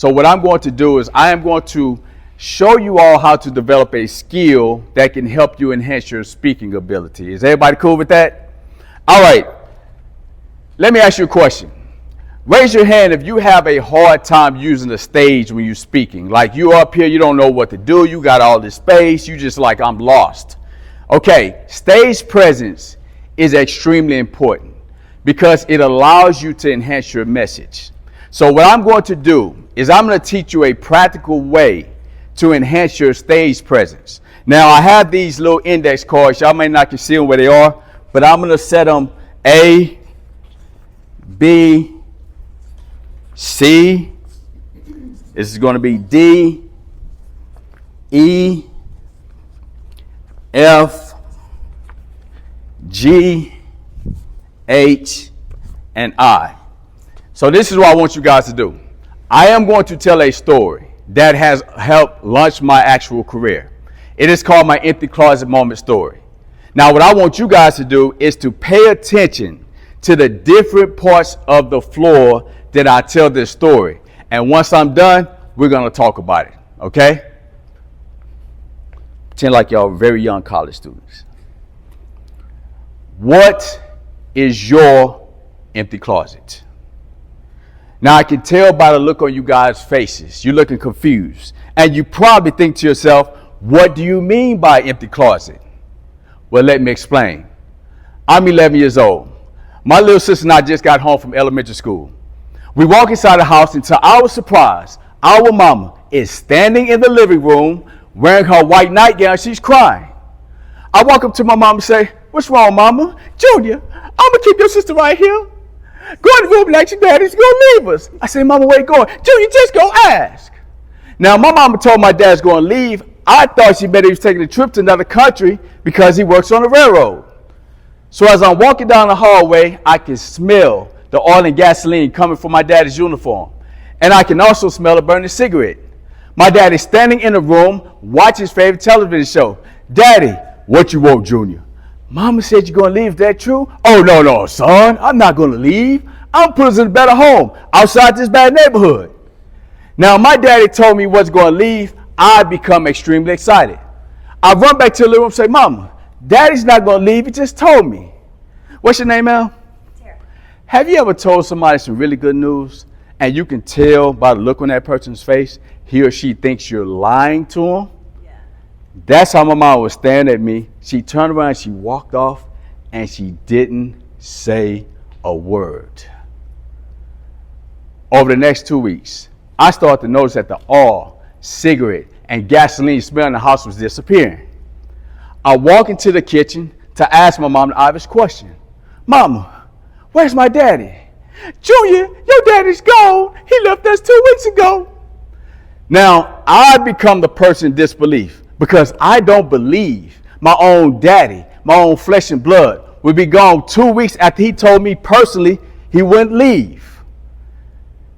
So what I'm going to do is I am going to show you all how to develop a skill that can help you enhance your speaking ability. Is everybody cool with that? All right. Let me ask you a question. Raise your hand if you have a hard time using the stage when you're speaking. Like you're up here, you don't know what to do. You got all this space. You just like, I'm lost. Okay, stage presence is extremely important because it allows you to enhance your message. So what I'm going to do is I'm going to teach you a practical way to enhance your stage presence. Now I have these little index cards. Y'all may not can see them where they are, but I'm going to set them A, B, C. This is going to be D, E, F, G, H, and I. So this is what I want you guys to do. I am going to tell a story that has helped launch my actual career. It is called my empty closet moment story. Now what I want you guys to do is to pay attention to the different parts of the floor that I tell this story. And once I'm done, we're going to talk about it. Okay? Pretend like y'all are very young college students. What is your empty closet? Now, I can tell by the look on you guys' faces. You're looking confused. And you probably think to yourself, what do you mean by empty closet? Well, let me explain. I'm 11 years old. My little sister and I just got home from elementary school. We walk inside the house, and to our surprise, our mama is standing in the living room wearing her white nightgown. She's crying. I walk up to my mom and say, "What's wrong, mama?" "Junior, I'm going to keep your sister right here. Go in the room like your daddy's going to leave us." I say, "Mama, where you going?" "Junior, just go ask." Now, my mama told my dad's going to leave. I thought she meant he was taking a trip to another country because he works on the railroad. So as I'm walking down the hallway, I can smell the oil and gasoline coming from my daddy's uniform. And I can also smell a burning cigarette. My dad is standing in the room watching his favorite television show. "Daddy, what you want, Junior?" "Mama said you're going to leave. Is that true?" "Oh, no, son. I'm not going to leave. I'm putting us in a better home outside this bad neighborhood." Now, my daddy told me he wasn't going to leave. I become extremely excited. I run back to the living room and say, "Mama, Daddy's not going to leave. He just told me." "What's your name, Al?" Tara. Have you ever told somebody some really good news and you can tell by the look on that person's face, he or she thinks you're lying to them? Yeah. That's how my mom was staring at me. She turned around, she walked off, and she didn't say a word. Over the next 2 weeks, I started to notice that the oil, cigarette, and gasoline smell in the house was disappearing. I walk into the kitchen to ask my mom the obvious question. "Mama, where's my daddy?" "Junior, your daddy's gone. He left us 2 weeks ago." Now, I become the person in disbelief because I don't believe my own daddy, my own flesh and blood, would be gone 2 weeks after he told me personally he wouldn't leave.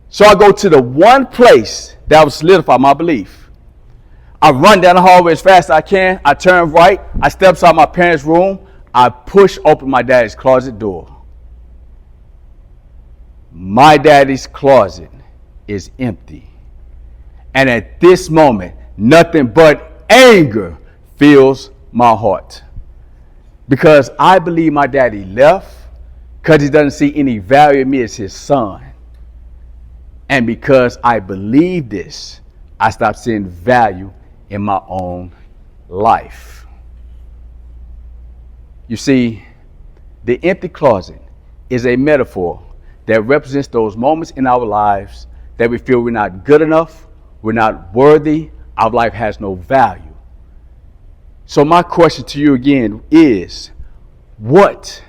So I go to the one place that would solidify my belief. I run down the hallway as fast as I can. I turn right. I step inside my parents' room. I push open my daddy's closet door. My daddy's closet is empty. And at this moment, nothing but anger fills my heart. Because I believe my daddy left because he doesn't see any value in me as his son. And because I believe this, I stopped seeing value in my own life. You see, the empty closet is a metaphor that represents those moments in our lives that we feel we're not good enough, we're not worthy, our life has no value. So my question to you again is, what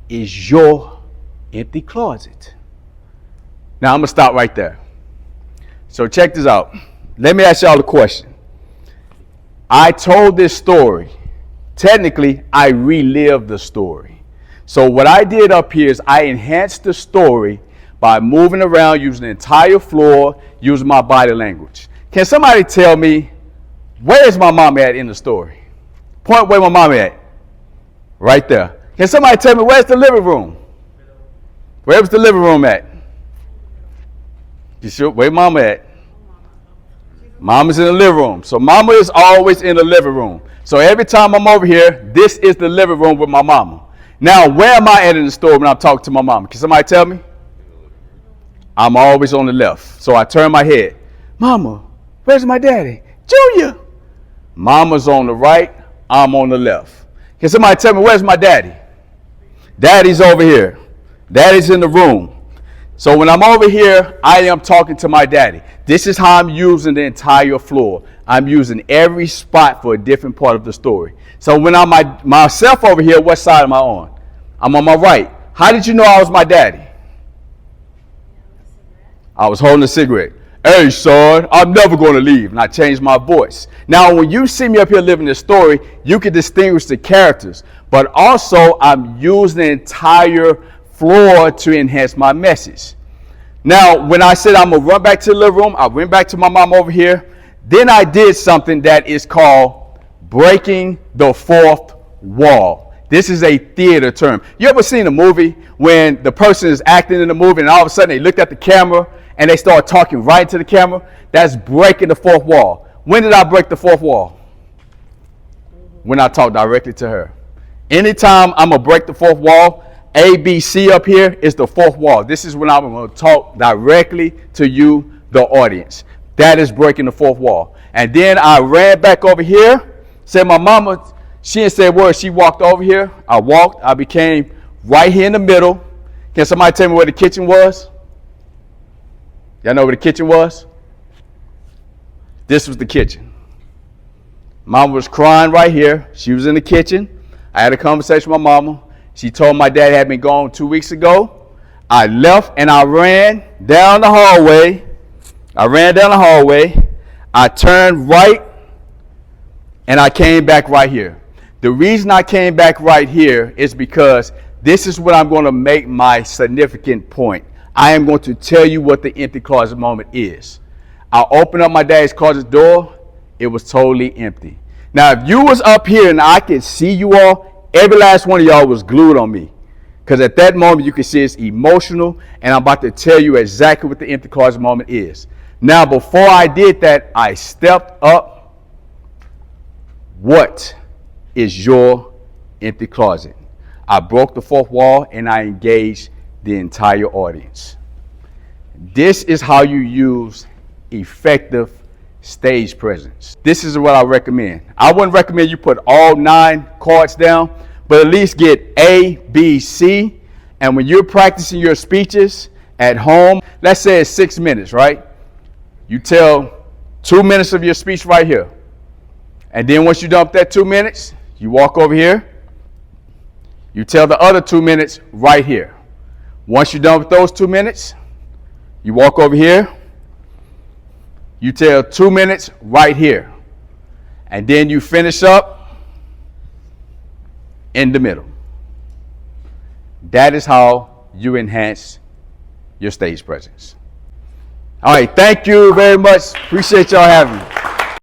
is your empty closet? Now I'm going to stop right there. So check this out. Let me ask y'all a question. I told this story. Technically, I relived the story. So what I did up here is I enhanced the story by moving around, using the entire floor, using my body language. Can somebody tell me, where is my mom at in the story? Point where my mom at. Right there. Can somebody tell me, where's the living room? Where was the living room at? You sure? Where mama at? Mama's in the living room. So mama is always in the living room. So every time I'm over here, this is the living room with my mama. Now, where am I at in the store when I'm talking to my mama? Can somebody tell me? I'm always on the left. So I turn my head. Mama, where's my daddy? Junior. Mama's on the right. I'm on the left. Can somebody tell me, where's my daddy? Daddy's over here. Daddy's in the room. So when I'm over here, I am talking to my daddy. This is how I'm using the entire floor. I'm using every spot for a different part of the story. So when I'm myself over here, what side am I on? I'm on my right. How did you know I was my daddy? I was holding a cigarette. Hey, son, I'm never going to leave. And I changed my voice. Now, when you see me up here living this story, you can distinguish the characters. But also, I'm using the entire floor to enhance my message. Now, when I said I'm going to run back to the living room, I went back to my mom over here. Then I did something that is called breaking the fourth wall. This is a theater term. You ever seen a movie when the person is acting in the movie and all of a sudden they looked at the camera and they start talking right to the camera? That's breaking the fourth wall. When did I break the fourth wall? When I talk directly to her. Anytime I'm going to break the fourth wall, ABC up here is the fourth wall. This is when I'm going to talk directly to you, the audience. That is breaking the fourth wall. And then I ran back over here, said my mama, she didn't say a word. She walked over here. I walked. I became right here in the middle. Can somebody tell me where the kitchen was? Y'all know where the kitchen was? This was the kitchen. Mama was crying right here. She was in the kitchen. I had a conversation with my mama. She told my dad had been gone 2 weeks ago. I left and I ran down the hallway. I turned right and I came back right here. The reason I came back right here is because this is what I'm going to make my significant point. I am going to tell you what the empty closet moment is. I opened up my dad's closet door. It was totally empty. Now, if you was up here and I could see you all, every last one of y'all was glued on me. Because at that moment, you can see it's emotional, and I'm about to tell you exactly what the empty closet moment is. Now, before I did that, I stepped up. What is your empty closet? I broke the fourth wall, and I engaged the entire audience. This is how you use effective stage presence. This is what I recommend. I wouldn't recommend you put all 9 cards down, but at least get A, B, C. And when you're practicing your speeches at home, let's say it's 6 minutes, right? You tell 2 minutes of your speech right here. And then once you're done with that 2 minutes, you walk over here. You tell the other 2 minutes right here. Once you're done with those 2 minutes, you walk over here. You tell 2 minutes right here. And then you finish up in the middle. That is how you enhance your stage presence. All right, thank you very much. Appreciate y'all having me.